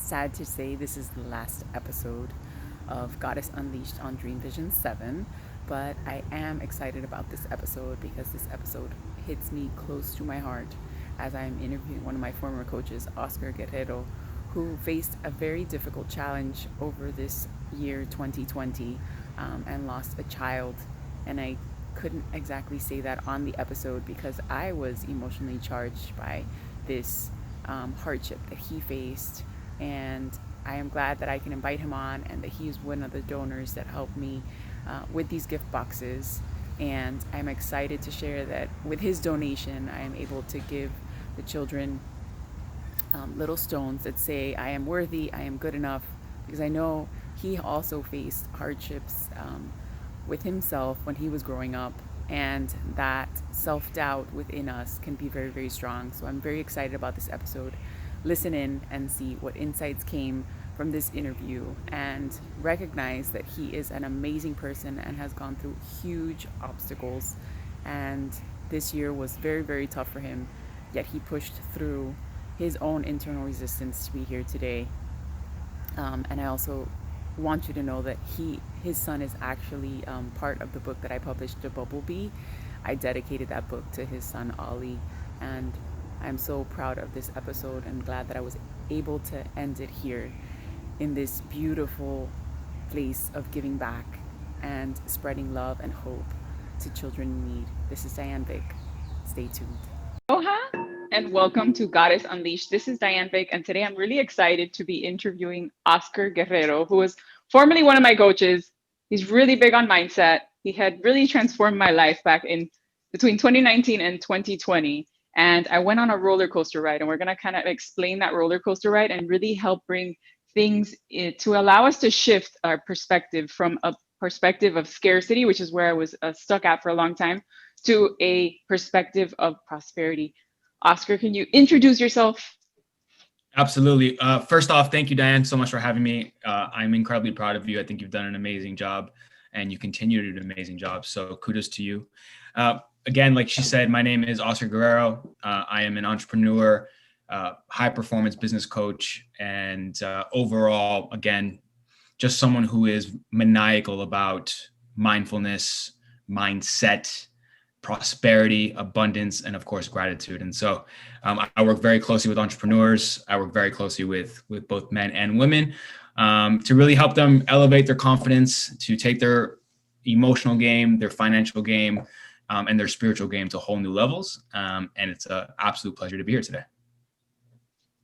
sad to say this is the last episode of Goddess Unleashed on Dream Vision 7, but I am excited about this episode because this episode hits me close to my heart as I'm interviewing one of my former coaches, Oscar Guerrero, who faced a very difficult challenge over this year 2020 and lost a child. And I couldn't exactly say that on the episode because I was emotionally charged by this hardship that he faced. And I am glad that I can invite him on and that he is one of the donors that helped me with these gift boxes. And I'm excited to share that with his donation, I am able to give the children little stones that say, I am worthy, I am good enough, because I know he also faced hardships with himself when he was growing up, and that self doubt within us can be very, very strong. So I'm very excited about this episode. Listen in and see what insights came from this interview and recognize that he is an amazing person and has gone through huge obstacles. And this year was very, very tough for him, yet he pushed through his own internal resistance to be here today. And I also want you to know that his son is actually part of the book that I published, The Bumblebee. I dedicated that book to his son Ollie, and I'm so proud of this episode and glad that I was able to end it here in this beautiful place of giving back and spreading love and hope to children in need. This is Diane Vick. Stay tuned. Aloha and welcome to Goddess Unleashed. This is Diane Vick, and today I'm really excited to be interviewing Oscar Guerrero, who was formerly one of my coaches. He's really big on mindset. He had really transformed my life back in between 2019 and 2020. And I went on a roller coaster ride, and we're going to kind of explain that roller coaster ride and really help bring things to allow us to shift our perspective from a perspective of scarcity, which is where I was stuck at for a long time, to a perspective of prosperity. Oscar, can you introduce yourself? Absolutely. First off, thank you, Diane, so much for having me. I'm incredibly proud of you. I think you've done an amazing job and you continue to do an amazing job. So kudos to you. Again, like she said, my name is Oscar Guerrero. I am an entrepreneur, high performance business coach, and overall, again, just someone who is maniacal about mindfulness, mindset, prosperity, abundance, and of course, gratitude. And so I work very closely with entrepreneurs. I work very closely with both men and women to really help them elevate their confidence, to take their emotional game, their financial game, and their spiritual game to whole new levels. And it's an absolute pleasure to be here today.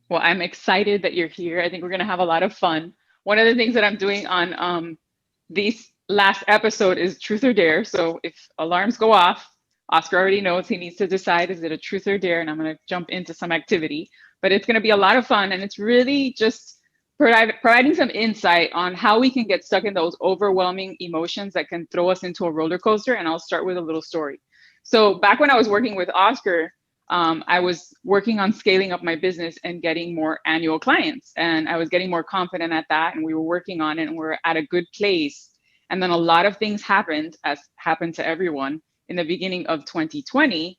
Well, I'm excited that you're here. I think we're going to have a lot of fun. One of the things that I'm doing on this last episode is truth or dare. So if alarms go off, Oscar already knows he needs to decide, is it a truth or dare? And I'm going to jump into some activity, but it's going to be a lot of fun. And it's really just providing some insight on how we can get stuck in those overwhelming emotions that can throw us into a roller coaster. And I'll start with a little story. So back when I was working with Oscar, I was working on scaling up my business and getting more annual clients. And I was getting more confident at that. And we were working on it and we're at a good place. And then a lot of things happened, as happened to everyone in the beginning of 2020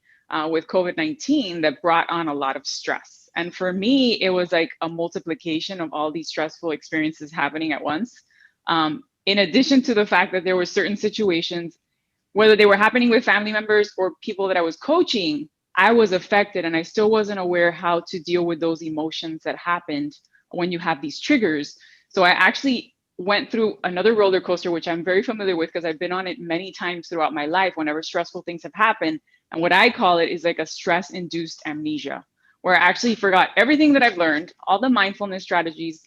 with COVID-19, that brought on a lot of stress. And for me, it was like a multiplication of all these stressful experiences happening at once. In addition to the fact that there were certain situations, whether they were happening with family members or people that I was coaching, I was affected and I still wasn't aware how to deal with those emotions that happened when you have these triggers. So I actually went through another roller coaster, which I'm very familiar with because I've been on it many times throughout my life whenever stressful things have happened. And what I call it is like a stress-induced amnesia, where I actually forgot everything that I've learned, all the mindfulness strategies,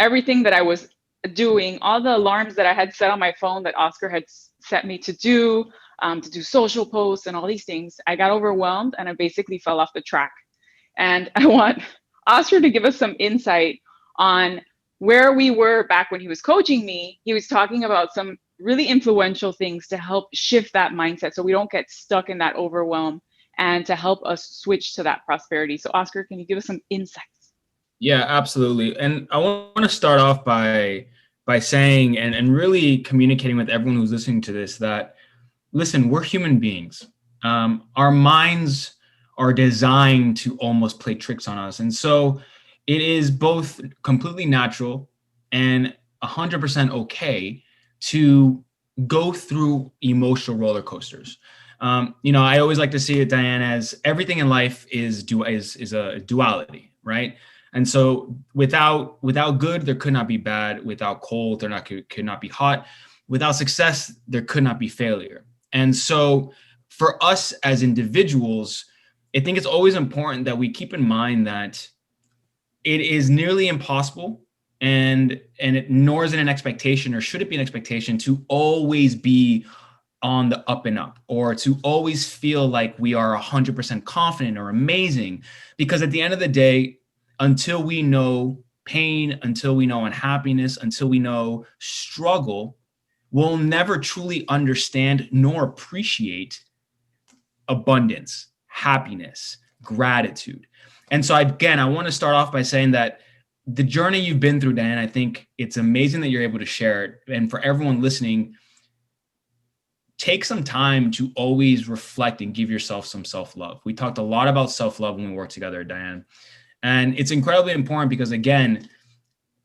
everything that I was doing, all the alarms that I had set on my phone that Oscar had set me to do social posts and all these things. I got overwhelmed and I basically fell off the track. And I want Oscar to give us some insight on where we were back when he was coaching me. He was talking about some really influential things to help shift that mindset so we don't get stuck in that overwhelm and to help us switch to that prosperity. So Oscar, can you give us some insights? Yeah, absolutely. And I want to start off by saying and really communicating with everyone who's listening to this that, listen, we're human beings. Our minds are designed to almost play tricks on us. And so it is both completely natural and 100% okay to go through emotional roller coasters. I always like to see it, Diane, as everything in life is a duality, right? And so without good, there could not be bad. Without cold, could not be hot. Without success, there could not be failure. And so for us as individuals, I think it's always important that we keep in mind that it is nearly impossible, nor is it an expectation, or should it be an expectation, to always be on the up and up, or to always feel like we are 100% confident or amazing. Because at the end of the day, until we know pain, until we know unhappiness, until we know struggle, we'll never truly understand nor appreciate abundance, happiness, gratitude. And so again, I want to start off by saying that the journey you've been through, Dan, I think it's amazing that you're able to share it. And for everyone listening, take some time to always reflect and give yourself some self-love. We talked a lot about self-love when we worked together, Diane. And it's incredibly important because, again,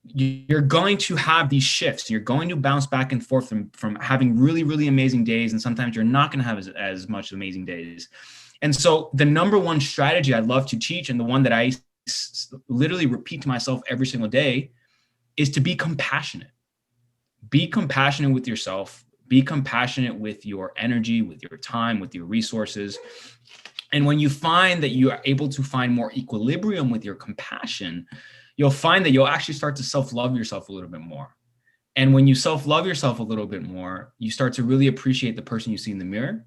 you're going to have these shifts. You're going to bounce back and forth from having really, really amazing days. And sometimes you're not going to have as much amazing days. And so the number one strategy I love to teach, and the one that I literally repeat to myself every single day, is to be compassionate. Be compassionate with yourself. Be compassionate with your energy, with your time, with your resources. And when you find that you are able to find more equilibrium with your compassion, you'll find that you'll actually start to self-love yourself a little bit more. And when you self-love yourself a little bit more, you start to really appreciate the person you see in the mirror.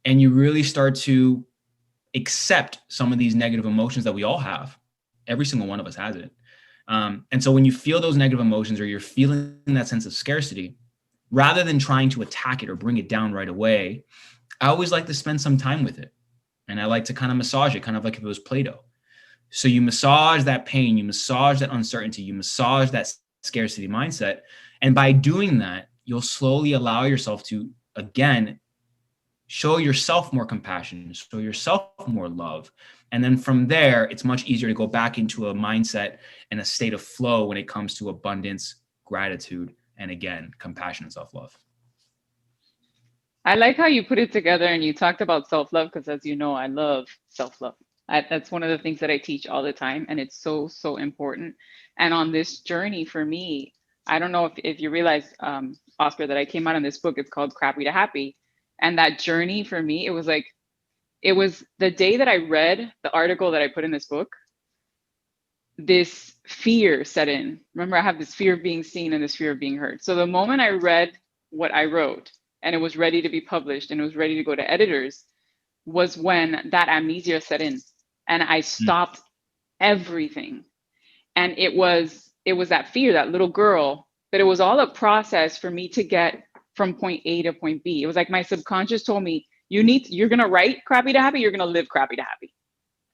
And you really start to accept some of these negative emotions that we all have. Every single one of us has it. And so when you feel those negative emotions, or you're feeling that sense of scarcity, rather than trying to attack it or bring it down right away, I always like to spend some time with it. And I like to kind of massage it, kind of like if it was Play-Doh. So you massage that pain, you massage that uncertainty, you massage that scarcity mindset. And by doing that, you'll slowly allow yourself to, again, show yourself more compassion, show yourself more love. And then from there, it's much easier to go back into a mindset and a state of flow when it comes to abundance, gratitude, and again, compassion and self-love. I like how you put it together and you talked about self-love, because as you know, I love self-love. That's one of the things that I teach all the time, and it's so, so important. And on this journey for me, I don't know if you realize, Oscar, that I came out on this book. It's called Crappy to Happy. And that journey for me, it was the day that I read the article that I put in this book, this fear set in. Remember, I have this fear of being seen and this fear of being heard. So the moment I read what I wrote and it was ready to be published and it was ready to go to editors, was when that amnesia set in and I stopped everything. And it was that fear, that little girl, but it was all a process for me to get from point A to point B. It was like my subconscious told me, you're going to write crappy to happy, you're going to live crappy to happy.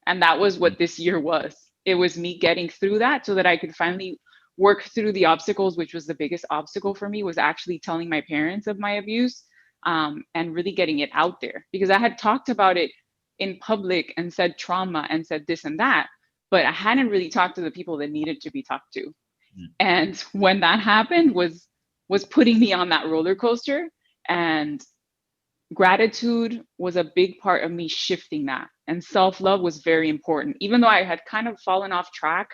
And that was what this year was. It was me getting through that so that I could finally work through the obstacles, which was the biggest obstacle for me, was actually telling my parents of my abuse, and really getting it out there. Because I had talked about it in public and said trauma and said this and that, but I hadn't really talked to the people that needed to be talked to. And when that happened was putting me on that roller coaster, and gratitude was a big part of me shifting that. And self-love was very important, even though I had kind of fallen off track,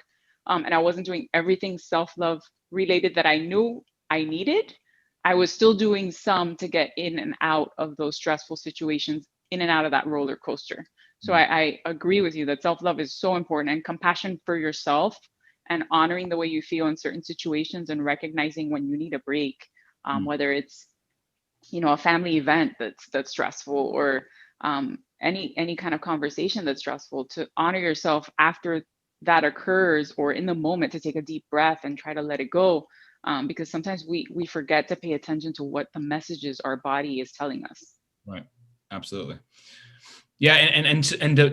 and I wasn't doing everything self-love related that I knew I needed. I was still doing some to get in and out of those stressful situations, in and out of that roller coaster. So I agree with you that self-love is so important, and compassion for yourself, and honoring the way you feel in certain situations, and recognizing when you need a break, whether it's a family event that's stressful, or any kind of conversation that's stressful, to honor yourself after that occurs, or in the moment, to take a deep breath and try to let it go, because sometimes we forget to pay attention to what the messages our body is telling us. Right. Absolutely. Yeah. And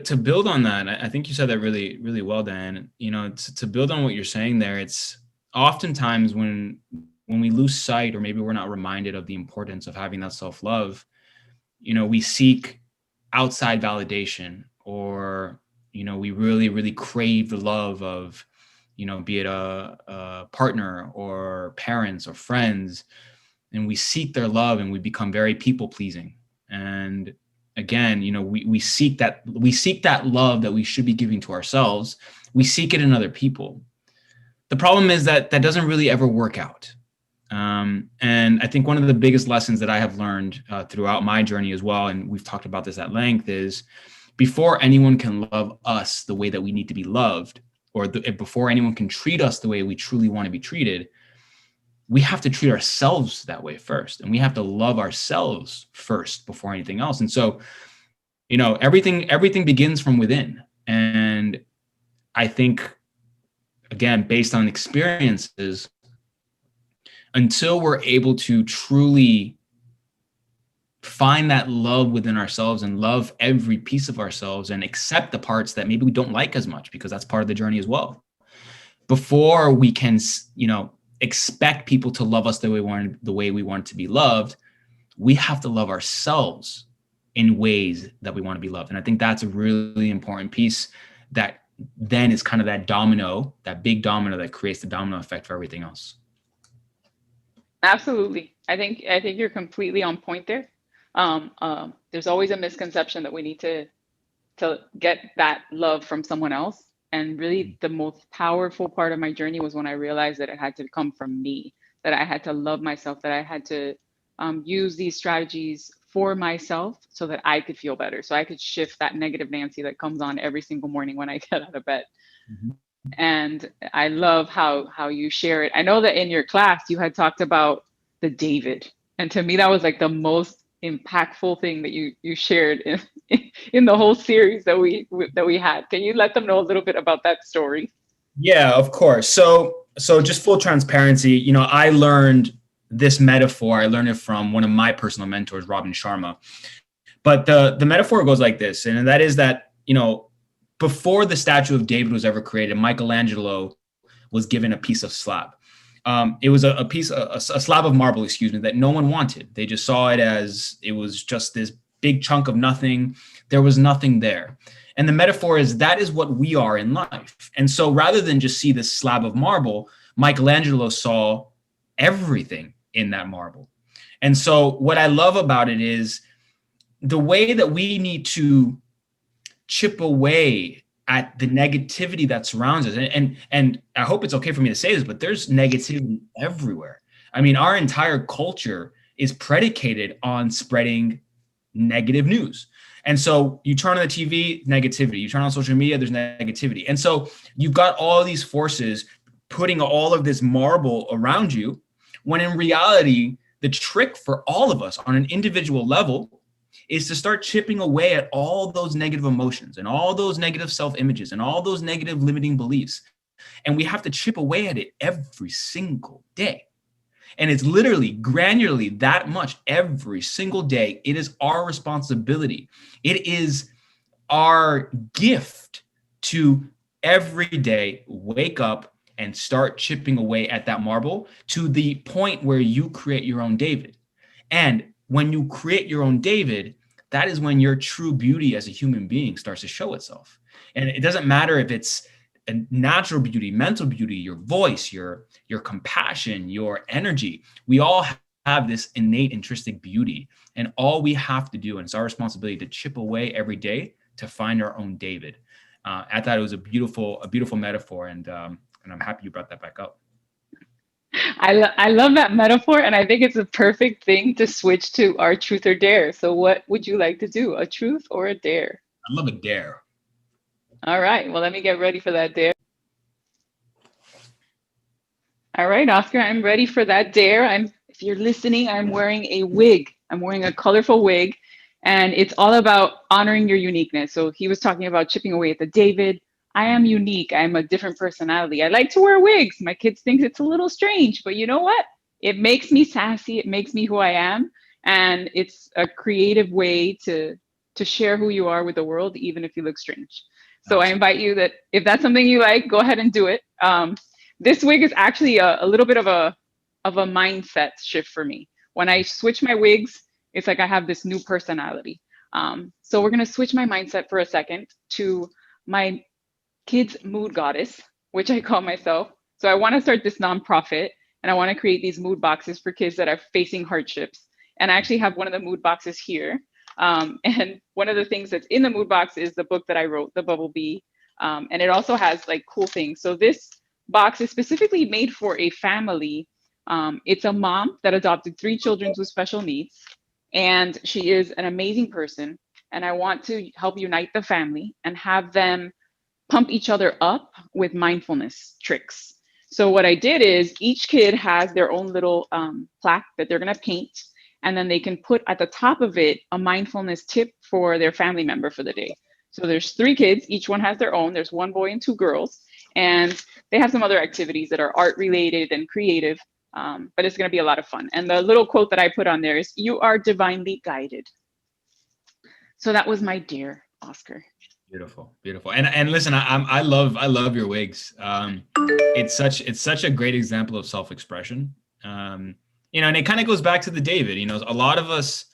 to build on that, I think you said that really, really well, Dan. To build on what you're saying there, it's oftentimes when we lose sight, or maybe we're not reminded of the importance of having that self-love, we seek outside validation, or we really, really crave the love of be it a partner or parents or friends, and we seek their love and we become very people pleasing. And again, we seek that love that we should be giving to ourselves. We seek it in other people. The problem is that doesn't really ever work out. And I think one of the biggest lessons that I have learned throughout my journey as well, and we've talked about this at length, is before anyone can love us the way that we need to be loved, or before anyone can treat us the way we truly want to be treated, we have to treat ourselves that way first. And we have to love ourselves first before anything else. And so, everything begins from within. And I think, again, based on experiences, until we're able to truly find that love within ourselves and love every piece of ourselves and accept the parts that maybe we don't like as much, because that's part of the journey as well, before we can, expect people to love us the way we want to be loved, we have to love ourselves in ways that we want to be loved. And I think that's a really important piece that then is kind of that big domino that creates the domino effect for everything else. Absolutely. I think you're completely on point there. There's always a misconception that we need to get that love from someone else. And really the most powerful part of my journey was when I realized that it had to come from me, that I had to love myself, that I had to use these strategies for myself so that I could feel better. So I could shift that negative Nancy that comes on every single morning when I get out of bed. Mm-hmm. And I love how you share it. I know that in your class you had talked about the David, and to me that was like the most impactful thing that you shared in the whole series that we had. Can you let them know a little bit about that story? Yeah, of course. So just full transparency, I learned this metaphor. I learned it from one of my personal mentors, Robin Sharma. But the metaphor goes like this, and that is that, before the statue of David was ever created, Michelangelo was given a piece of slab. It was a slab of marble, that no one wanted. They just saw it as it was just this big chunk of nothing. There was nothing there. And the metaphor is that is what we are in life. And so rather than just see this slab of marble, Michelangelo saw everything in that marble. And so what I love about it is the way that we need to chip away at the negativity that surrounds us. And I hope it's okay for me to say this, but there's negativity everywhere. I mean, our entire culture is predicated on spreading negative news. And so you turn on the TV, negativity. You turn on social media, there's negativity. And so you've got all these forces putting all of this marble around you, when in reality, the trick for all of us on an individual level is to start chipping away at all those negative emotions and all those negative self-images and all those negative limiting beliefs. And we have to chip away at it every single day. And it's literally granularly that much every single day. It is our responsibility. It is our gift to every day wake up and start chipping away at that marble to the point where you create your own David. And when you create your own David, that is when your true beauty as a human being starts to show itself. And it doesn't matter if it's a natural beauty, mental beauty, your voice, your compassion, your energy. We all have this innate intrinsic beauty, and all we have to do, and it's our responsibility to chip away every day to find our own David. I thought it was a beautiful metaphor, and I'm happy you brought that back up. I love that metaphor, and I think it's a perfect thing to switch to our truth or dare. So what would you like to do, a truth or a dare? I love a dare. All right, well, let me get ready for that dare. All right, Oscar, I'm ready for that dare. If you're listening, I'm wearing a wig. I'm wearing a colorful wig, and it's all about honoring your uniqueness. So he was talking about chipping away at the David. I am unique. I'm a different personality. I like to wear wigs. My kids think it's a little strange, but you know what? It makes me sassy. It makes me who I am. And it's a creative way to share who you are with the world, even if you look strange. So I invite you that if that's something you like, go ahead and do it. This wig is actually a little bit of a mindset shift for me. When I switch my wigs, it's like I have this new personality. So we're going to switch my mindset for a second to my kid's mood goddess. which I call myself. So I want to start this nonprofit, and I want to create these mood boxes for kids that are facing hardships. And I actually have one of the mood boxes here. And one of the things that's in the mood box is the book that I wrote, The Bubble Bee. And it also has like cool things. So this box is specifically made for a family. It's a mom that adopted 3 children with special needs, and she is an amazing person. And I want to help unite the family and have them pump each other up with mindfulness tricks. So what I did is each kid has their own little plaque that they're going to paint, and then they can put at the top of it a mindfulness tip for their family member for the day. So there's 3 kids, each one has their own. There's 1 boy and 2 girls, and they have some other activities that are art related and creative, but it's going to be a lot of fun. And the little quote that I put on there is, "You are divinely guided." So that was my dear Oscar. Beautiful, beautiful. And listen, I love your wigs. It's such a great example of self-expression. And it kind of goes back to the David. A lot of us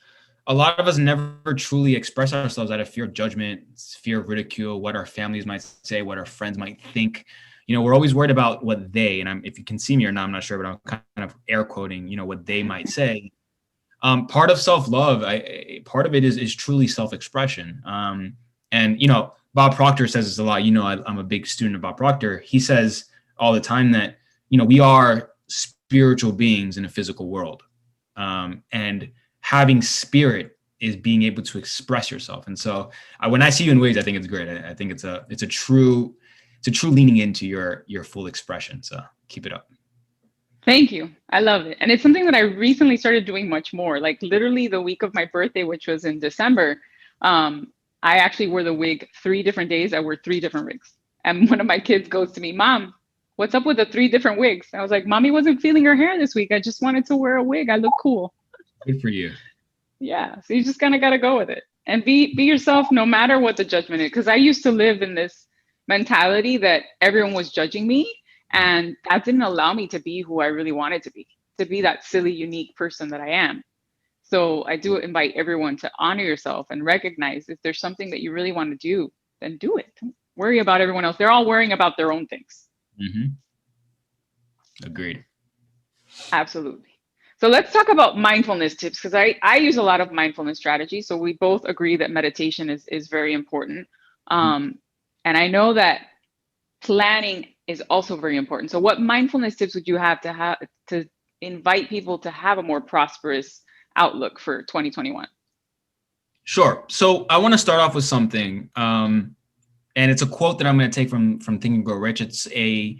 never truly express ourselves out of fear of judgment, fear of ridicule, what our families might say, what our friends might think. We're always worried about what they, and if you can see me or not, I'm not sure, but I'm kind of air quoting, what they might say. Part of self-love, part of it is truly self-expression. And Bob Proctor says this a lot. I'm a big student of Bob Proctor. He says all the time that we are spiritual beings in a physical world, and having spirit is being able to express yourself. And so when I see you in wigs, I think it's great. I think it's a true leaning into your full expression. So keep it up. Thank you. I love it. And it's something that I recently started doing much more. Like literally the week of my birthday, which was in December, I actually wore the wig 3 different days. I wore 3 different wigs. And one of my kids goes to me, "Mom, what's up with the 3 different wigs?" I was like, "Mommy wasn't feeling her hair this week. I just wanted to wear a wig. I look cool." Good for you. Yeah. So you just kind of got to go with it and be yourself no matter what the judgment is. Because I used to live in this mentality that everyone was judging me. And that didn't allow me to be who I really wanted to be that silly, unique person that I am. So I do invite everyone to honor yourself and recognize if there's something that you really want to do, then do it. Don't worry about everyone else. They're all worrying about their own things. Mm-hmm. Agreed. Absolutely. So let's talk about mindfulness tips, because I use a lot of mindfulness strategies. So we both agree that meditation is very important. And I know that planning is also very important. So what mindfulness tips would you have to invite people to have a more prosperous outlook for 2021? Sure. So I want to start off with something, and it's a quote that I'm going to take from Think and Grow Rich. It's a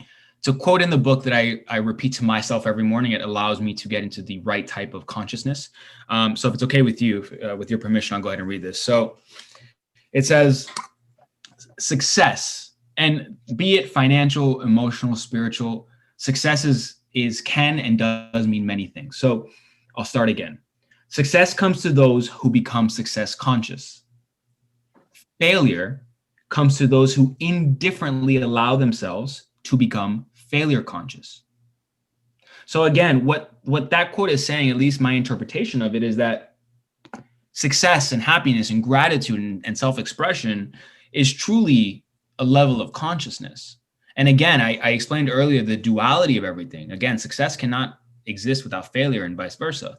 quote in the book that I repeat to myself every morning. It allows me to get into the right type of consciousness. So if it's okay with you, with your permission, I'll go ahead and read this. So it says, "Success, and be it financial, emotional, spiritual, success is can and does mean many things." So I'll start again. Success comes to those who become success conscious. Failure comes to those who indifferently allow themselves to become failure conscious. So again, what that quote is saying, at least my interpretation of it, is that success and happiness and gratitude and self-expression is truly a level of consciousness. And again, I explained earlier the duality of everything. Again, success cannot exist without failure and vice versa.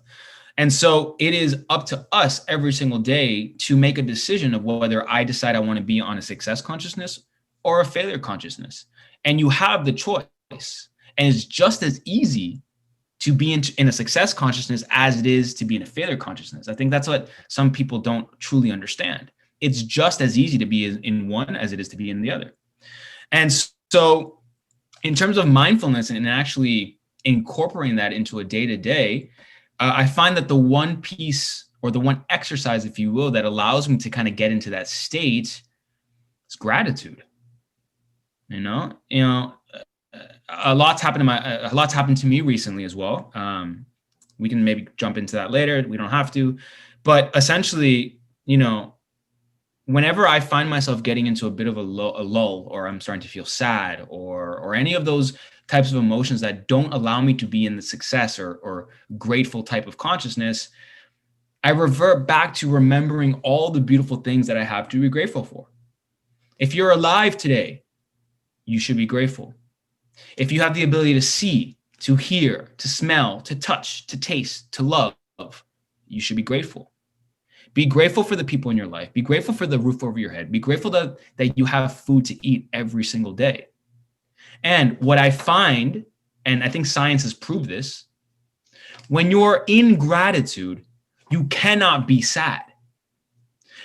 And so it is up to us every single day to make a decision of whether I decide I want to be on a success consciousness or a failure consciousness. And you have the choice. And it's just as easy to be in a success consciousness as it is to be in a failure consciousness. I think that's what some people don't truly understand. It's just as easy to be in one as it is to be in the other. And so in terms of mindfulness and actually incorporating that into a day-to-day, I find that the one piece or the one exercise, if you will, that allows me to kind of get into that state is gratitude. A lot's happened to me recently as well. We can maybe jump into that later. We don't have to, but essentially, whenever I find myself getting into a bit of a lull, or I'm starting to feel sad, or any of those types of emotions that don't allow me to be in the success or grateful type of consciousness, I revert back to remembering all the beautiful things that I have to be grateful for. If you're alive today, you should be grateful. If you have the ability to see, to hear, to smell, to touch, to taste, to love, you should be grateful. Be grateful for the people in your life. Be grateful for the roof over your head. Be grateful that you have food to eat every single day. And what I find, and I think science has proved this, when you're in gratitude, you cannot be sad.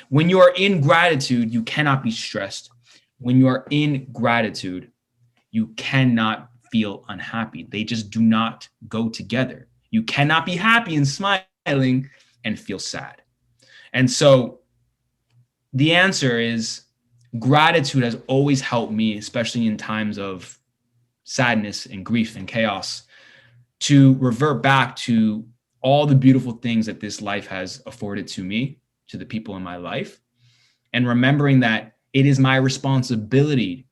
When you are in gratitude, you cannot be stressed. When you are in gratitude, you cannot feel unhappy. They just do not go together. You cannot be happy and smiling and feel sad. And so the answer is gratitude has always helped me, especially in times of sadness and grief and chaos, to revert back to all the beautiful things that this life has afforded to me, to the people in my life, and remembering that it is my responsibility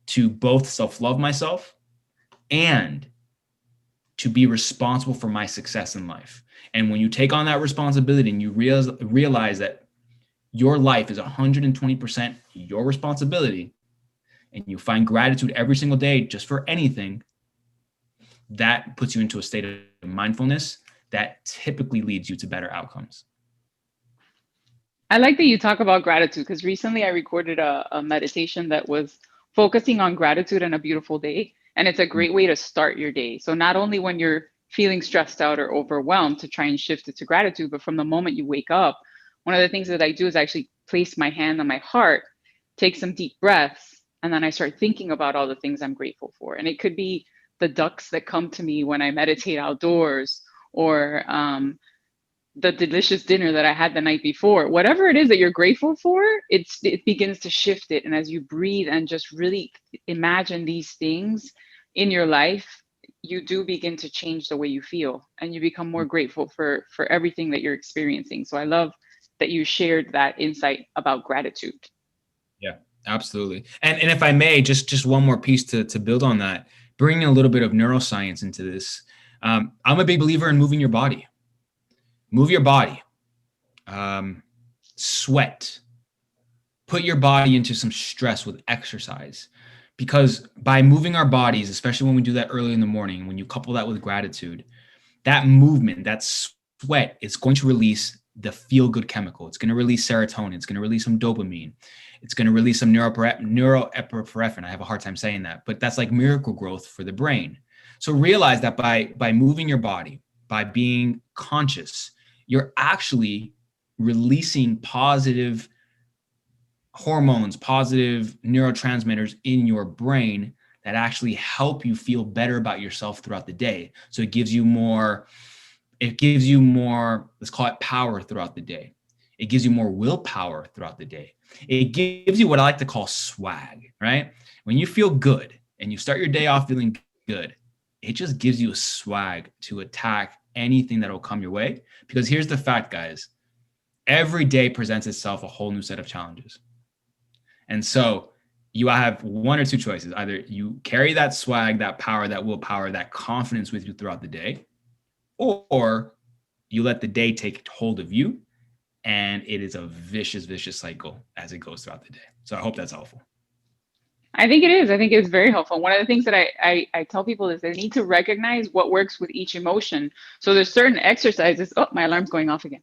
to both self-love myself and to be responsible for my success in life. And when you take on that responsibility and you realize that your life is 120% your responsibility, and you find gratitude every single day just for anything, that puts you into a state of mindfulness that typically leads you to better outcomes. I like that you talk about gratitude, because recently I recorded a meditation that was focusing on gratitude and a beautiful day. And it's a great way to start your day. So not only when you're feeling stressed out or overwhelmed to try and shift it to gratitude, but from the moment you wake up, one of the things that I do is actually place my hand on my heart, take some deep breaths, and then I start thinking about all the things I'm grateful for. And it could be the ducks that come to me when I meditate outdoors, or the delicious dinner that I had the night before. Whatever it is that you're grateful for, it begins to shift it. And as you breathe and just really imagine these things in your life, you do begin to change the way you feel, and you become more grateful for everything that you're experiencing. So I love that you shared that insight about gratitude. Yeah, absolutely. And if I may, just one more piece to build on that, bringing a little bit of neuroscience into this. I'm a big believer in moving your body. Move your body. Sweat. Put your body into some stress with exercise. Because by moving our bodies, especially when we do that early in the morning, when you couple that with gratitude, that movement, that sweat is going to release the feel-good chemical. It's going to release serotonin. It's going to release some dopamine. It's going to release some neuroepinephrine. I have a hard time saying that, but that's like miracle growth for the brain. So realize that by moving your body, by being conscious, you're actually releasing positive hormones, positive neurotransmitters in your brain that actually help you feel better about yourself throughout the day. So it gives you more, let's call it power throughout the day. It gives you more willpower throughout the day. It gives you what I like to call swag, right? When you feel good and you start your day off feeling good, it just gives you a swag to attack anything that will come your way. Because here's the fact, guys, every day presents itself a whole new set of challenges. And so you have one or two choices. Either you carry that swag, that power, that willpower, that confidence with you throughout the day, or you let the day take hold of you, and it is a vicious, vicious cycle as it goes throughout the day. So I hope that's helpful. I think it is. I think it's very helpful. One of the things that I tell people is they need to recognize what works with each emotion. So there's certain exercises. Oh, my alarm's going off again.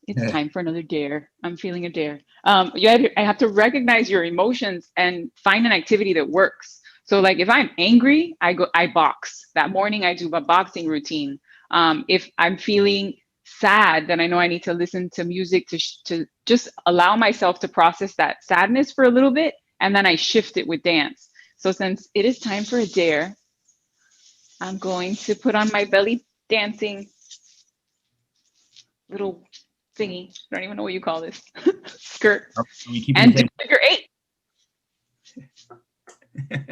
It's time for another dare. I'm feeling a dare. I have to recognize your emotions and find an activity that works. So like if I'm angry, I box. That morning I do a boxing routine. If I'm feeling sad, then I know I need to listen to music to just allow myself to process that sadness for a little bit. And then I shift it with dance. So since it is time for a dare, I'm going to put on my belly dancing little thingy. I don't even know what you call this. Skirt. And do figure eight.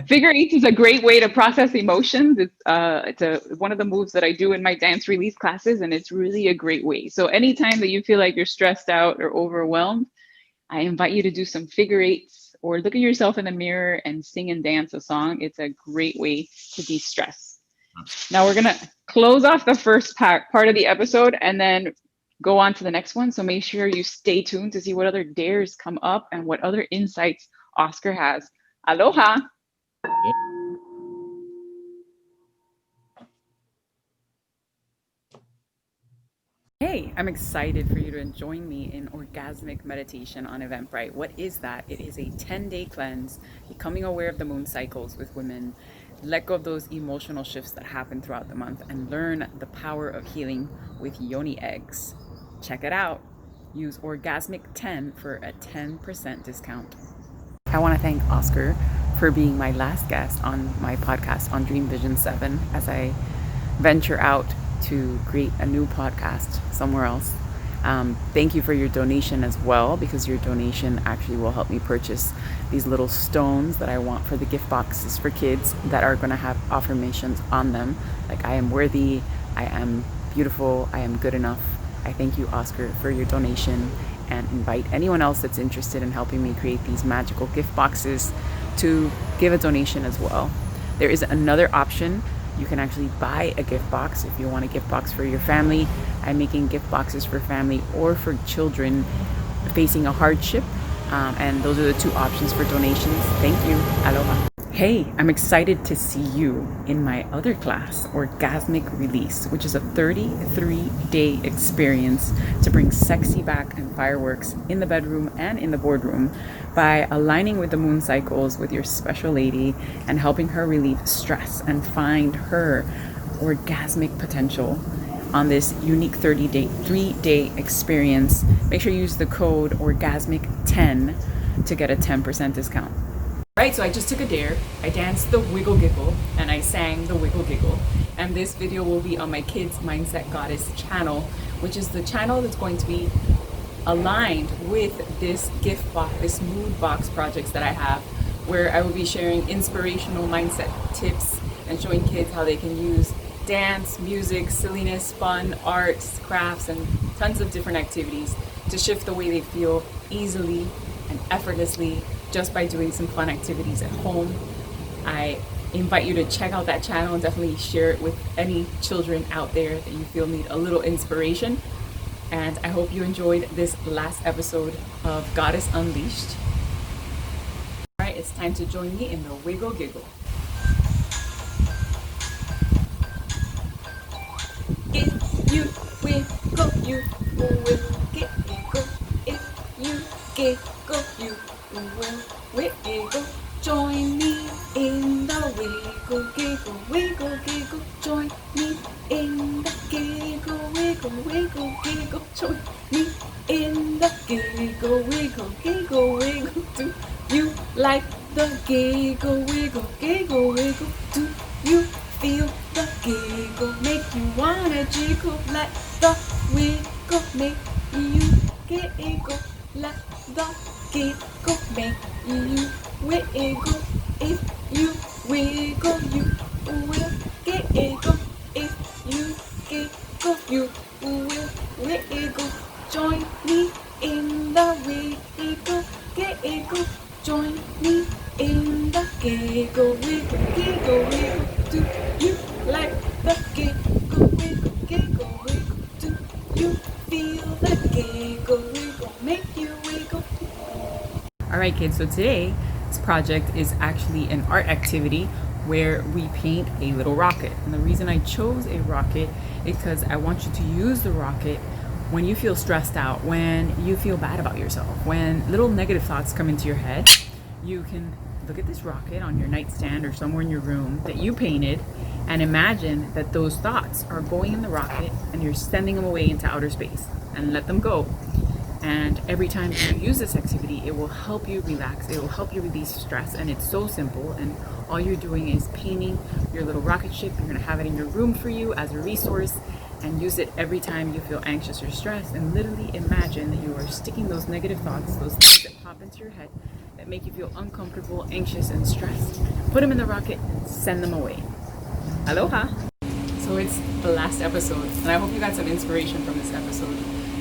Figure eight is a great way to process emotions. It's one of the moves that I do in my dance release classes, and it's really a great way. So anytime that you feel like you're stressed out or overwhelmed, I invite you to do some figure eights or look at yourself in the mirror and sing and dance a song. It's a great way to de-stress. Now we're gonna close off the first part of the episode and then go on to the next one. So make sure you stay tuned to see what other dares come up and what other insights Oscar has. Aloha. Hey, I'm excited for you to join me in orgasmic meditation on Eventbrite. What is that? It is a 10-day cleanse, becoming aware of the moon cycles with women, let go of those emotional shifts that happen throughout the month, and learn the power of healing with yoni eggs. Check it out. Use Orgasmic 10 for a 10% discount. I want to thank Oscar for being my last guest on my podcast on Dream Vision 7 as I venture out to create a new podcast somewhere else. Thank you for your donation as well, because your donation actually will help me purchase these little stones that I want for the gift boxes for kids that are going to have affirmations on them, like I am worthy, I am beautiful, I am good enough. I thank you, Oscar, for your donation, and invite anyone else that's interested in helping me create these magical gift boxes to give a donation as well. There is another option. You can actually buy a gift box if you want a gift box for your family. I'm making gift boxes for family or for children facing a hardship. And those are the two options for donations. Thank you. Aloha. Hey, I'm excited to see you in my other class, Orgasmic Release, which is a 33-day experience to bring sexy back and fireworks in the bedroom and in the boardroom by aligning with the moon cycles with your special lady and helping her relieve stress and find her orgasmic potential on this unique 3-day experience. Make sure you use the code Orgasmic10 to get a 10% discount. Right, so I just took a dare. I danced the wiggle giggle and I sang the wiggle giggle. And this video will be on my Kids Mindset Goddess channel, which is the channel that's going to be aligned with this gift box, this mood box projects that I have, where I will be sharing inspirational mindset tips and showing kids how they can use dance, music, silliness, fun, arts, crafts, and tons of different activities to shift the way they feel easily and effortlessly just by doing some fun activities at home. I invite you to check out that channel and definitely share it with any children out there that you feel need a little inspiration. And I hope you enjoyed this last episode of Goddess Unleashed. All right, it's time to join me in the wiggle giggle. If you wiggle, you will giggle. If you giggle, you will wiggle. Join me in the wiggle giggle, wiggle giggle. Join me in the giggle, wiggle, wiggle giggle. Join me in the giggle, wiggle, giggle, wiggle. Do you like the giggle, wiggle, giggle, wiggle? Do you feel the giggle make you wanna jiggle? Let the wiggle make you giggle. Let the giggle make you wiggle. If you wiggle, you will giggle. If you giggle, you will wiggle. Join me in the wiggle, giggle. Join me in the giggle, wiggle, giggle, wiggle. Do you like the giggle, wiggle, giggle, wiggle? Do you feel the giggle, wiggle, make you wiggle? All right, kids, so today's project is actually an art activity where we paint a little rocket. And the reason I chose a rocket is because I want you to use the rocket when you feel stressed out, when you feel bad about yourself, when little negative thoughts come into your head. You can look at this rocket on your nightstand or somewhere in your room that you painted and imagine that those thoughts are going in the rocket and you're sending them away into outer space, and let them go. And every time you use this activity, it will help you relax, it will help you release stress, and it's so simple. And all you're doing is painting your little rocket ship. You're going to have it in your room for you as a resource, and use it every time you feel anxious or stressed. And literally imagine that you are sticking those negative thoughts, those things that pop into your head that make you feel uncomfortable, anxious, and stressed. Put them in the rocket and send them away. Aloha! So it's the last episode, and I hope you got some inspiration from this episode.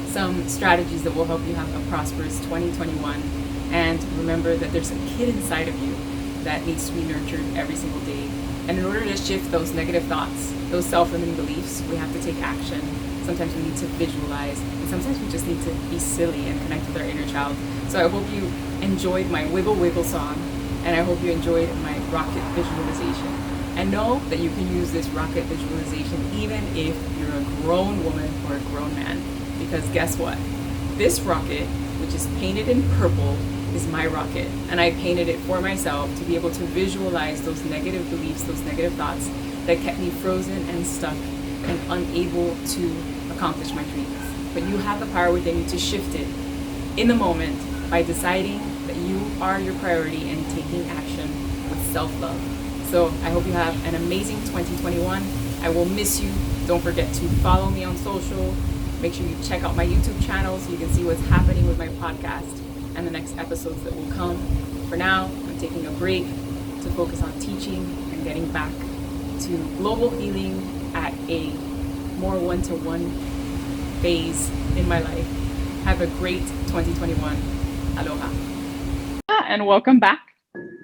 Some strategies that will help you have a prosperous 2021. And remember that there's a kid inside of you that needs to be nurtured every single day. And in order to shift those negative thoughts, those self-limiting beliefs, we have to take action. Sometimes we need to visualize, and sometimes we just need to be silly and connect with our inner child. So I hope you enjoyed my Wiggle Wiggle song, and I hope you enjoyed my rocket visualization. And know that you can use this rocket visualization even if you're a grown woman or a grown man. Because guess what? This rocket, which is painted in purple, is my rocket. And I painted it for myself to be able to visualize those negative beliefs, those negative thoughts that kept me frozen and stuck and unable to accomplish my dreams. But you have the power within you to shift it in the moment by deciding that you are your priority and taking action with self-love. So I hope you have an amazing 2021. I will miss you. Don't forget to follow me on social. Make sure you check out my YouTube channel so you can see what's happening with my podcast and the next episodes that will come. For now, I'm taking a break to focus on teaching and getting back to global healing at a more one-to-one phase in my life. Have a great 2021. Aloha. And welcome back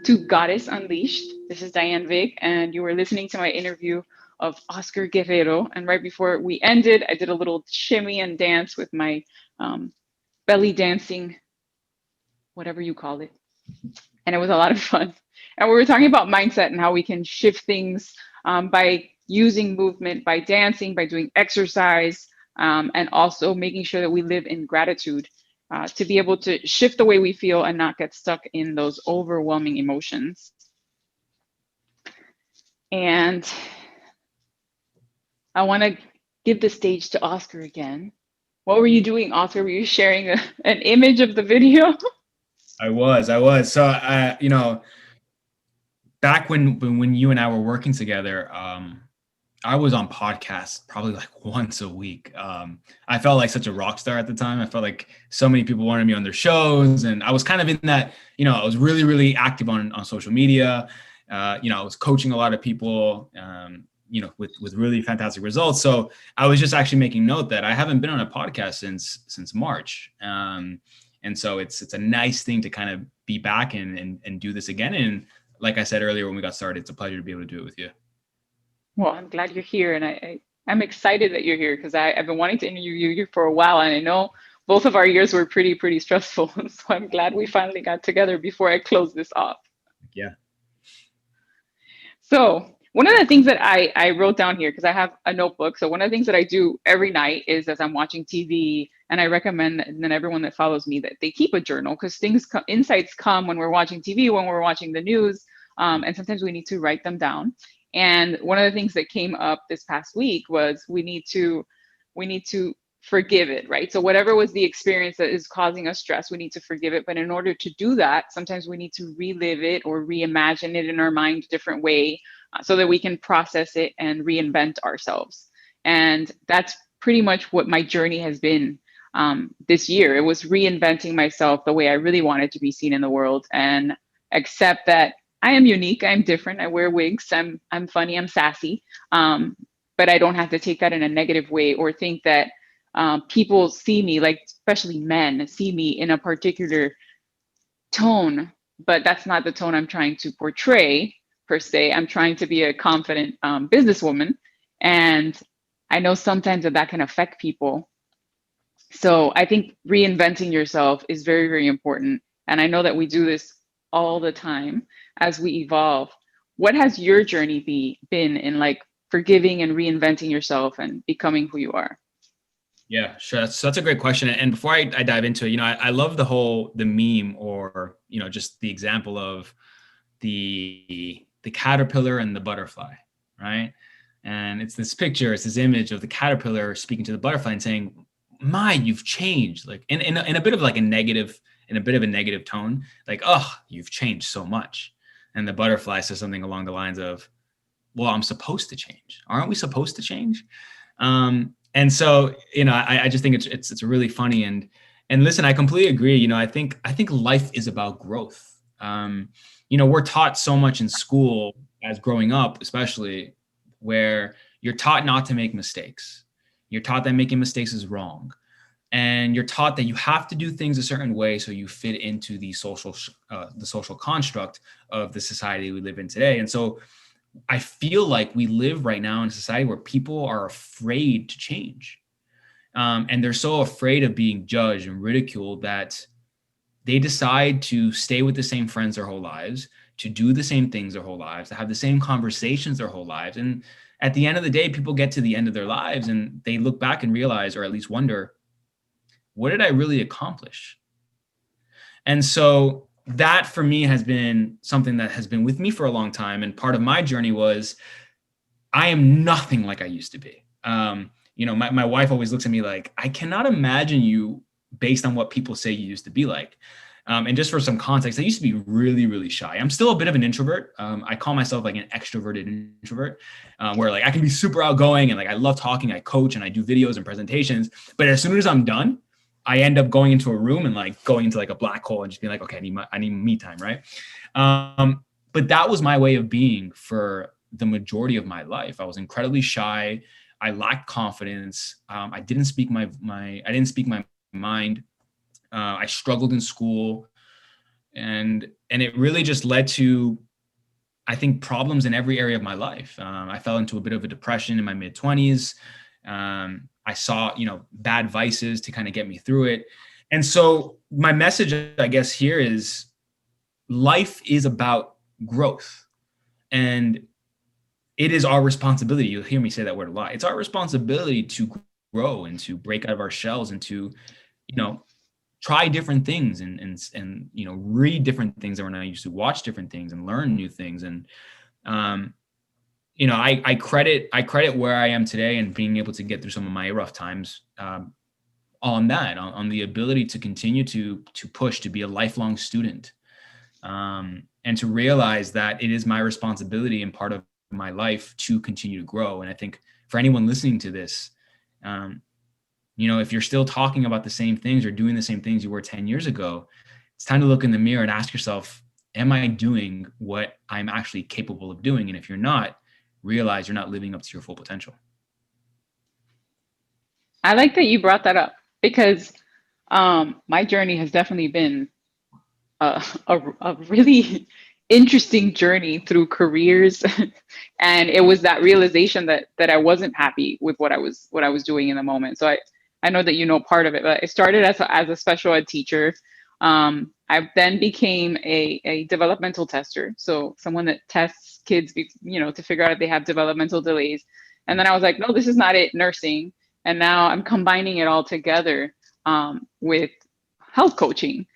to Goddess Unleashed. This is Diane Vig, and you were listening to my interview of Oscar Guerrero. And right before we ended, I did a little shimmy and dance with my belly dancing, whatever you call it. And it was a lot of fun. And we were talking about mindset and how we can shift things by using movement, by dancing, by doing exercise, and also making sure that we live in gratitude to be able to shift the way we feel and not get stuck in those overwhelming emotions. And I want to give the stage to Oscar again. What were you doing, Oscar? Were you sharing an image of the video? I was. So, back when you and I were working together, I was on podcasts probably like once a week. I felt like such a rock star at the time. I felt like so many people wanted me on their shows, and I was kind of in that, I was really, really active on social media. I was coaching a lot of people, with really fantastic results. So I was just actually making note that I haven't been on a podcast since March. And so it's a nice thing to kind of be back and do this again. And like I said earlier when we got started, it's a pleasure to be able to do it with you. Well, I'm glad you're here, and I'm excited that you're here because I've been wanting to interview you for a while, and I know both of our years were pretty stressful. So I'm glad we finally got together before I close this off. Yeah. So one of the things that I wrote down here, because I have a notebook. So one of the things that I do every night is as I'm watching TV, and I recommend that everyone that follows me that they keep a journal because insights come when we're watching TV, when we're watching the news, and sometimes we need to write them down. And one of the things that came up this past week was we need to forgive it, right? So whatever was the experience that is causing us stress, we need to forgive it. But in order to do that, sometimes we need to relive it or reimagine it in our mind a different way so that we can process it and reinvent ourselves. And that's pretty much what my journey has been this year. It was reinventing myself the way I really wanted to be seen in the world and accept that I am unique. I'm different. I wear wigs. I'm funny. I'm sassy. But I don't have to take that in a negative way or think that people see me, like especially men, see me in a particular tone. But that's not the tone I'm trying to portray per se. I'm trying to be a confident businesswoman, and I know sometimes that can affect people. So I think reinventing yourself is very, very important. And I know that we do this all the time as we evolve. What has your journey been in like forgiving and reinventing yourself and becoming who you are? Yeah, sure. So that's a great question. And before I dive into it, I love the meme or, just the example of the caterpillar and the butterfly, right? And it's this image of the caterpillar speaking to the butterfly and saying, "My, you've changed," like in a bit of like in a bit of a negative tone, like, "Oh, you've changed so much." And the butterfly says something along the lines of, "Well, I'm supposed to change. Aren't we supposed to change?" And so, I just think it's really funny and listen, I completely agree. I think life is about growth. We're taught so much in school as growing up, especially where you're taught not to make mistakes. You're taught that making mistakes is wrong. And you're taught that you have to do things a certain way so you fit into the social construct of the society we live in today. And so I feel like we live right now in a society where people are afraid to change. And they're so afraid of being judged and ridiculed that they decide to stay with the same friends their whole lives, to do the same things their whole lives, to have the same conversations their whole lives. And at the end of the day, people get to the end of their lives and they look back and realize, or at least wonder, what did I really accomplish? And so that for me has been something that has been with me for a long time. And part of my journey was, I am nothing like I used to be. My wife always looks at me like, I cannot imagine you based on what people say you used to be like. And just for some context, I used to be really, really shy. I'm still a bit of an introvert. I call myself like an extroverted introvert, where like I can be super outgoing and like I love talking, I coach and I do videos and presentations. But as soon as I'm done, I end up going into a room and like going into like a black hole and just being like, okay, I need me time, right? But that was my way of being for the majority of my life. I was incredibly shy. I lacked confidence. I didn't speak my mind. I struggled in school, and it really just led to, I think, problems in every area of my life. I fell into a bit of a depression in my mid-20s. I saw, bad vices to kind of get me through it. And so my message, I guess, here is life is about growth, and it is our responsibility. You'll hear me say that word a lot. It's our responsibility to grow and to break out of our shells and to, try different things and read different things that we're not used to, watch different things and learn new things. And I credit where I am today and being able to get through some of my rough times on the ability to continue to push, to be a lifelong student, and to realize that it is my responsibility and part of my life to continue to grow. And I think for anyone listening to this, if you're still talking about the same things or doing the same things you were 10 years ago, it's time to look in the mirror and ask yourself, am I doing what I'm actually capable of doing? And if you're not, realize you're not living up to your full potential. I like that you brought that up, because my journey has definitely been a really interesting journey through careers. And it was that realization that I wasn't happy with what I was doing in the moment. So I know that part of it, but I started as a special ed teacher. I then became a developmental tester. So someone that tests kids, to figure out if they have developmental delays. And then I was like, no, this is not it, nursing. And now I'm combining it all together with health coaching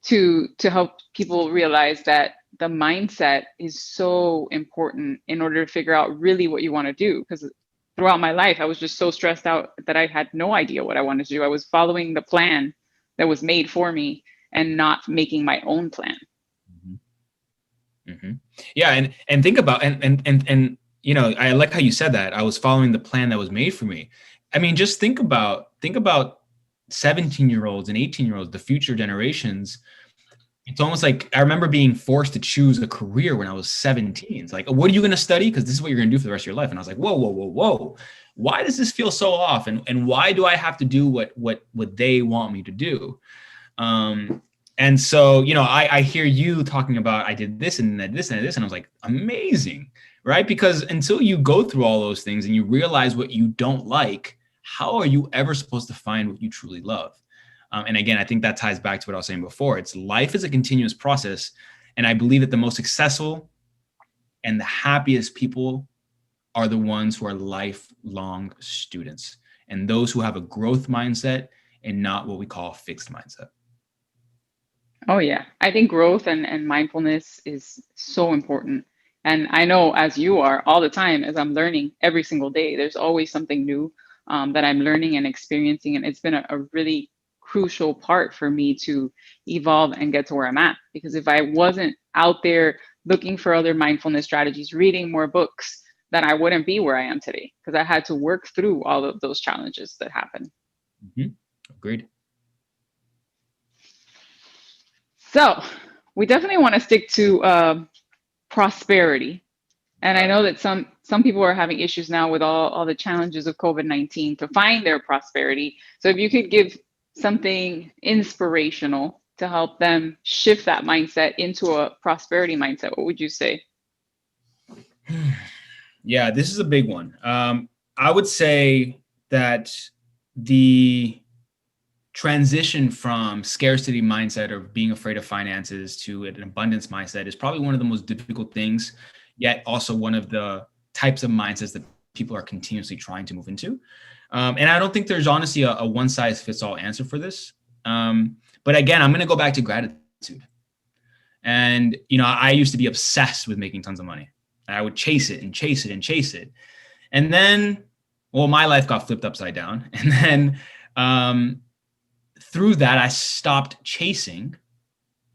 to help people realize that the mindset is so important in order to figure out really what you want to do. Because throughout my life, I was just so stressed out that I had no idea what I wanted to do. I was following the plan that was made for me and not making my own plan. Mm-hmm. Mm-hmm. Yeah. And think about, and I like how you said that. I was following the plan that was made for me. I mean, just think about 17-year-olds and 18-year-olds, the future generations. It's almost like I remember being forced to choose a career when I was 17. It's like, what are you going to study? Because this is what you're going to do for the rest of your life. And I was like, whoa. Why does this feel so off? And why do I have to do what they want me to do? And so, I hear you talking about, I did this and this and this. And I was like, amazing, right? Because until you go through all those things and you realize what you don't like, how are you ever supposed to find what you truly love? And again, I think that ties back to what I was saying before. Life is a continuous process. And I believe that the most successful and the happiest people are the ones who are lifelong students and those who have a growth mindset and not what we call a fixed mindset. Oh, yeah. I think growth and mindfulness is so important. And I know, as you are, all the time, as I'm learning every single day, there's always something new that I'm learning and experiencing. And it's been a really crucial part for me to evolve and get to where I'm at. Because if I wasn't out there looking for other mindfulness strategies, reading more books, then I wouldn't be where I am today, because I had to work through all of those challenges that happen. Mm-hmm. Agreed. So we definitely want to stick to prosperity. And I know that some people are having issues now with all the challenges of COVID-19 to find their prosperity. So if you could give something inspirational to help them shift that mindset into a prosperity mindset, what would you say? Yeah, this is a big one. I would say that the transition from scarcity mindset or being afraid of finances to an abundance mindset is probably one of the most difficult things, yet also one of the types of mindsets that people are continuously trying to move into. And I don't think there's honestly a one size fits all answer for this. But again, I'm going to go back to gratitude. And, I used to be obsessed with making tons of money. I would chase it and chase it and chase it. And then, well, my life got flipped upside down. And then through that, I stopped chasing.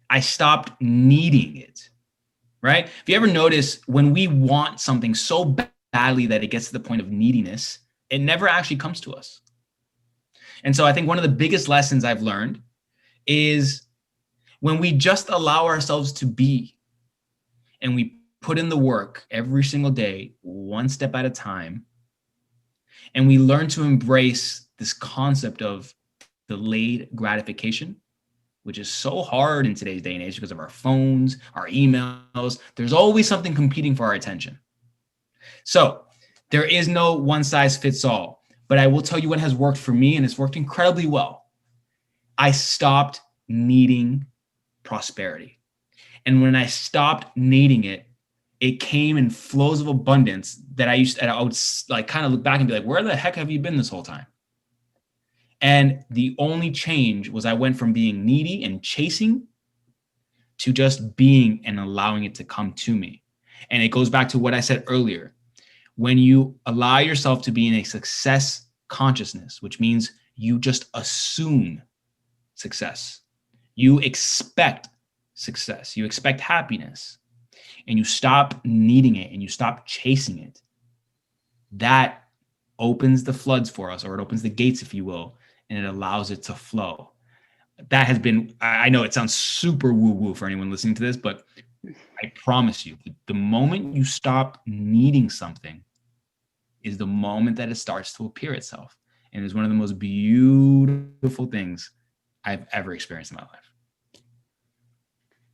I stopped needing it, right? If you ever notice, when we want something so badly that it gets to the point of neediness, it never actually comes to us. And so I think one of the biggest lessons I've learned is when we just allow ourselves to be, and we put in the work every single day, one step at a time, and we learn to embrace this concept of delayed gratification, which is so hard in today's day and age because of our phones, our emails. There's always something competing for our attention. So there is no one size fits all, but I will tell you what has worked for me, and it's worked incredibly well. I stopped needing prosperity. And when I stopped needing it, it came in flows of abundance that I would like kind of look back and be like, where the heck have you been this whole time? And the only change was I went from being needy and chasing to just being and allowing it to come to me. And it goes back to what I said earlier. When you allow yourself to be in a success consciousness, which means you just assume success, you expect success, you expect happiness, and you stop needing it and you stop chasing it, that opens the floods for us, or it opens the gates, if you will, and it allows it to flow. That has been, I know it sounds super woo-woo for anyone listening to this, but I promise you, the moment you stop needing something is the moment that it starts to appear itself. And it's one of the most beautiful things I've ever experienced in my life.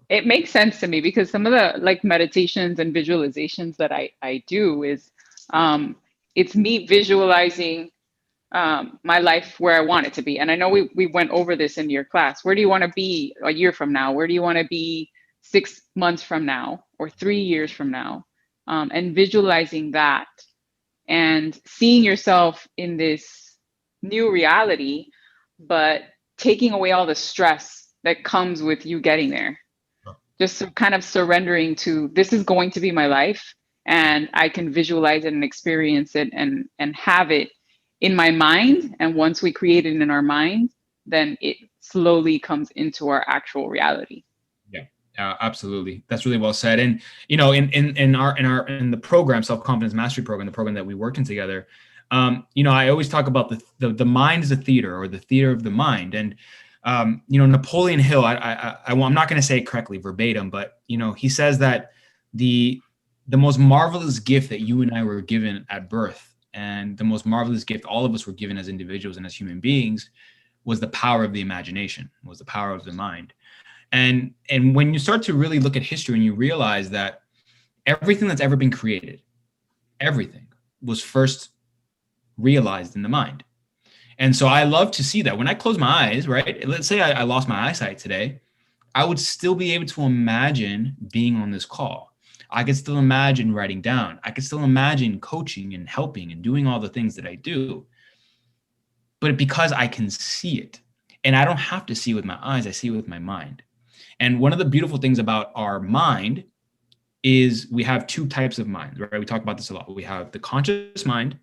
It makes sense to me because some of the like meditations and visualizations that I do is it's me visualizing my life where I want it to be. And I know we went over this in your class. Where do you want to be a year from now? Where do you want to be 6 months from now or 3 years from now? And visualizing that and seeing yourself in this new reality, but taking away all the stress that comes with you getting there. Just kind of surrendering to, this is going to be my life, and I can visualize it and experience it and have it in my mind. And once we create it in our mind, then it slowly comes into our actual reality. Yeah, absolutely. That's really well said. And in the program, Self-Confidence Mastery Program, the program that we worked in together, I always talk about the mind is a theater, or the theater of the mind. And Napoleon Hill, I'm not going to say it correctly verbatim, but he says that the most marvelous gift that you and I were given at birth, and the most marvelous gift all of us were given as individuals and as human beings, was the power of the imagination, was the power of the mind. And when you start to really look at history and you realize that everything that's ever been created, everything was first realized in the mind. And so I love to see that when I close my eyes, right? Let's say I lost my eyesight today, I would still be able to imagine being on this call. I could still imagine writing down. I could still imagine coaching and helping and doing all the things that I do. But because I can see it, and I don't have to see it with my eyes, I see it with my mind. And one of the beautiful things about our mind is we have two types of minds, right? We talk about this a lot. We have the conscious mind,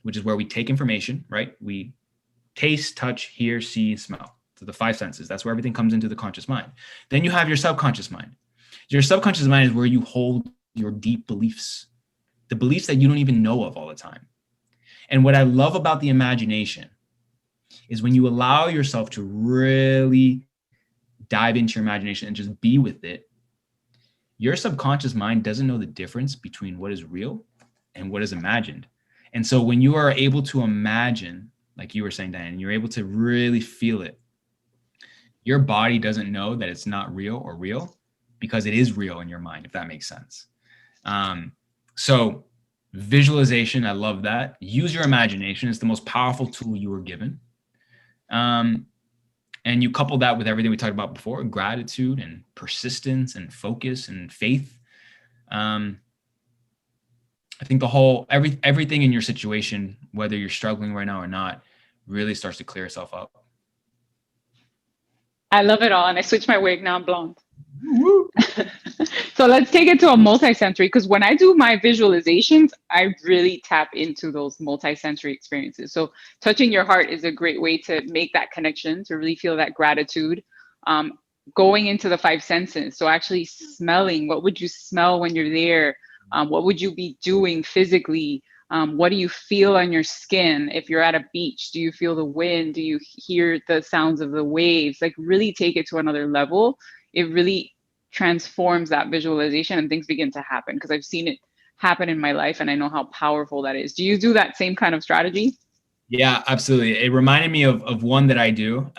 which is where we take information, right? We taste, touch, hear, see, smell. So the five senses, that's where everything comes into the conscious mind. Then you have your subconscious mind. Your subconscious mind is where you hold your deep beliefs, the beliefs that you don't even know of all the time. And what I love about the imagination is when you allow yourself to really dive into your imagination and just be with it, your subconscious mind doesn't know the difference between what is real and what is imagined. And so when you are able to imagine, like you were saying, Diane, and you're able to really feel it, your body doesn't know that it's not real or real, because it is real in your mind, if that makes sense. So visualization, I love that. Use your imagination. It's the most powerful tool you were given. And you couple that with everything we talked about before, gratitude and persistence and focus and faith. I think everything in your situation, whether you're struggling right now or not, really starts to clear itself up. I love it all. And I switched my wig. Now I'm blonde. So let's take it to a multi-sensory, because when I do my visualizations, I really tap into those multi-sensory experiences. So touching your heart is a great way to make that connection, to really feel that gratitude. Going into the five senses. So actually smelling, what would you smell when you're there? What would you be doing physically? What do you feel on your skin? If you're at a beach, do you feel the wind? Do you hear the sounds of the waves? Like really take it to another level. It really transforms that visualization and things begin to happen, because I've seen it happen in my life and I know how powerful that is. Do you do that same kind of strategy? Yeah, absolutely. It reminded me of one that I do.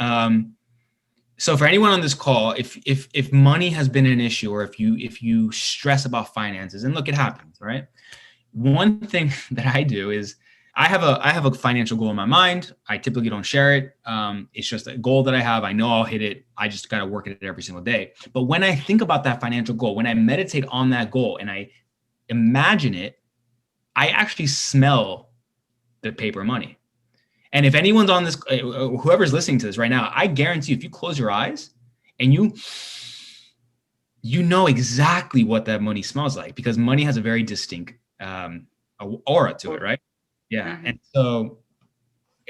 So for anyone on this call, if money has been an issue, or if you stress about finances, and look, it happens, right? One thing that I do is I have a financial goal in my mind. I typically don't share it. It's just a goal that I have. I know I'll hit it. I just got to work at it every single day. But when I think about that financial goal, when I meditate on that goal and I imagine it, I actually smell the paper money. And if anyone's on this, whoever's listening to this right now, I guarantee you, if you close your eyes and you know exactly what that money smells like, because money has a very distinct aura to it, right? Yeah. Mm-hmm. And so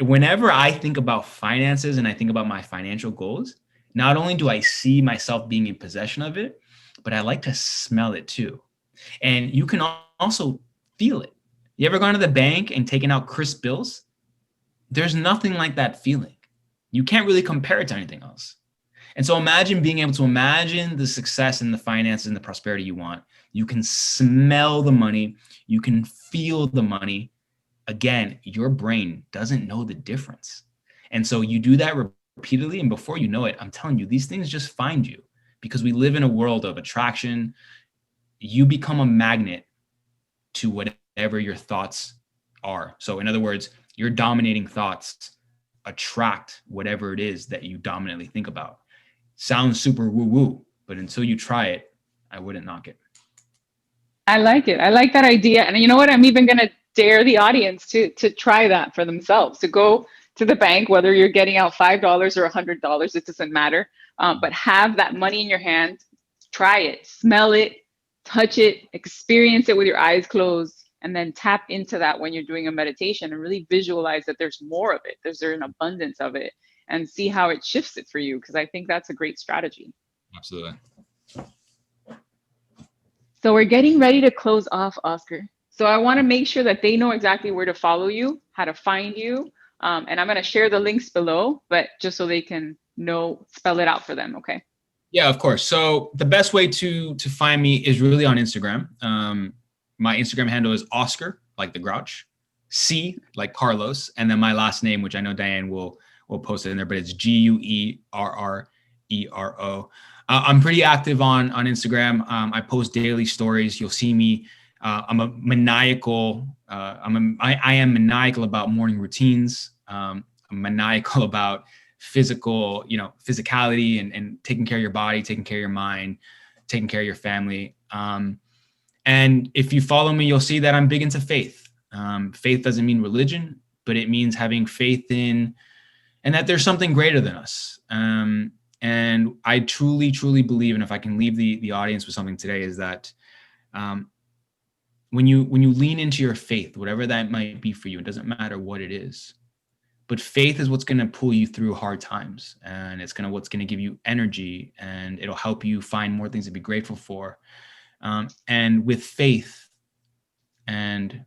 whenever I think about finances and I think about my financial goals, not only do I see myself being in possession of it, but I like to smell it too. And you can also feel it. You ever gone to the bank and taken out crisp bills? There's nothing like that feeling. You can't really compare it to anything else. And so imagine being able to imagine the success and the finances and the prosperity you want. You can smell the money. You can feel the money. Again, your brain doesn't know the difference. And so you do that repeatedly. And before you know it, I'm telling you, these things just find you, because we live in a world of attraction. You become a magnet to whatever your thoughts are. So in other words, your dominating thoughts attract whatever it is that you dominantly think about. Sounds super woo-woo, but until you try it, I wouldn't knock it. I like it. I like that idea. And you know what? I'm even going to dare the audience to try that for themselves, to go to the bank, whether you're getting out $5 or $100, it doesn't matter. But have that money in your hand, try it, smell it, touch it, experience it with your eyes closed, and then tap into that when you're doing a meditation and really visualize that there's more of it. There's an abundance of it, and see how it shifts it for you. Because I think that's a great strategy. Absolutely. So we're getting ready to close off, Oscar. So I want to make sure that they know exactly where to follow you, how to find you. And I'm going to share the links below, but just so they can know, spell it out for them. Okay. Yeah, of course. So the best way to find me is really on Instagram. My Instagram handle is Oscar, like the Grouch, C, like Carlos, and then my last name, which I know Diane will post it in there, but it's Guerrero. I'm pretty active on Instagram. I post daily stories. You'll see me. I am maniacal about morning routines. I'm maniacal about physicality and taking care of your body, taking care of your mind, taking care of your family. And if you follow me, you'll see that I'm big into faith. Faith doesn't mean religion, but it means having faith in, and that there's something greater than us. And I truly, truly believe, and if I can leave the audience with something today, is that when you lean into your faith, whatever that might be for you, it doesn't matter what it is, but faith is what's going to pull you through hard times, and it's what's going to give you energy, and it'll help you find more things to be grateful for. And with faith and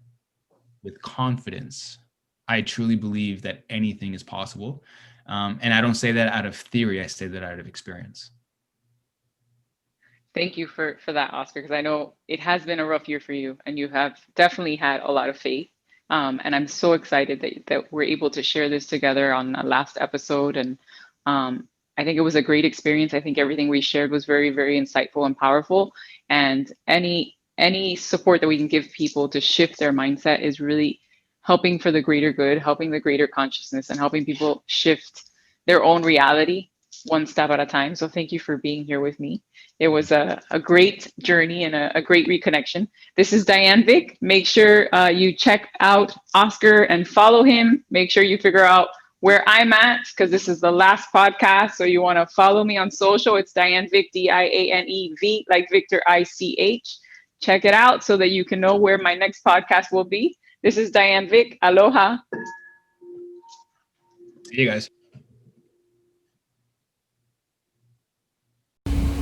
with confidence, I truly believe that anything is possible. And I don't say that out of theory, I say that out of experience. Thank you for that, Oscar, because I know it has been a rough year for you, and you have definitely had a lot of faith. And I'm so excited that we're able to share this together on the last episode. And I think it was a great experience. I think everything we shared was very, very insightful and powerful. And any support that we can give people to shift their mindset is really helping for the greater good, helping the greater consciousness, and helping people shift their own reality one step at a time. So thank you for being here with me. It was a great journey and a great reconnection. This is Diane Vick. Make sure you check out Oscar and follow him. Make sure you figure out where I'm at, because this is the last podcast. So you want to follow me on social. It's Diane Vick, DIANEV, like Victor ICH. Check it out so that you can know where my next podcast will be. This is Diane Vick. Aloha. See you guys.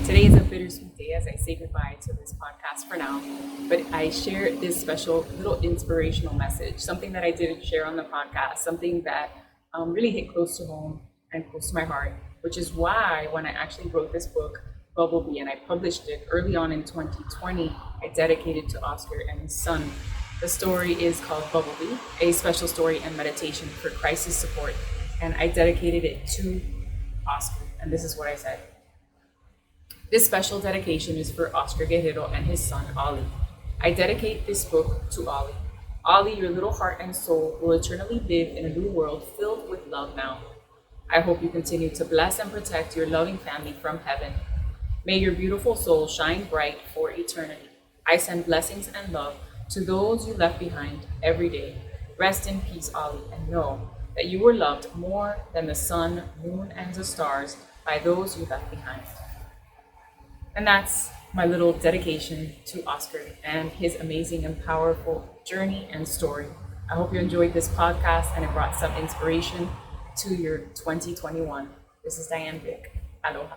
Today is a bittersweet day as I say goodbye to this podcast for now, but I share this special little inspirational message, something that I didn't share on the podcast, something that really hit close to home and close to my heart, which is why when I actually wrote this book, Bumblebee, and I published it early on in 2020, I dedicated to Oscar and his son. The story is called Bumblebee, a special story and meditation for crisis support, and I dedicated it to Oscar, and this is what I said. This special dedication is for Oscar Guerrero and his son, Ollie. I dedicate this book to Ollie. Ollie, your little heart and soul will eternally live in a new world filled with love now. I hope you continue to bless and protect your loving family from heaven. May your beautiful soul shine bright for eternity. I send blessings and love to those you left behind every day. Rest in peace, Ollie, and know that you were loved more than the sun, moon, and the stars by those you left behind. And that's my little dedication to Oscar and his amazing and powerful journey and story. I hope you enjoyed this podcast and it brought some inspiration to your 2021. This is Diane Vick. Aloha.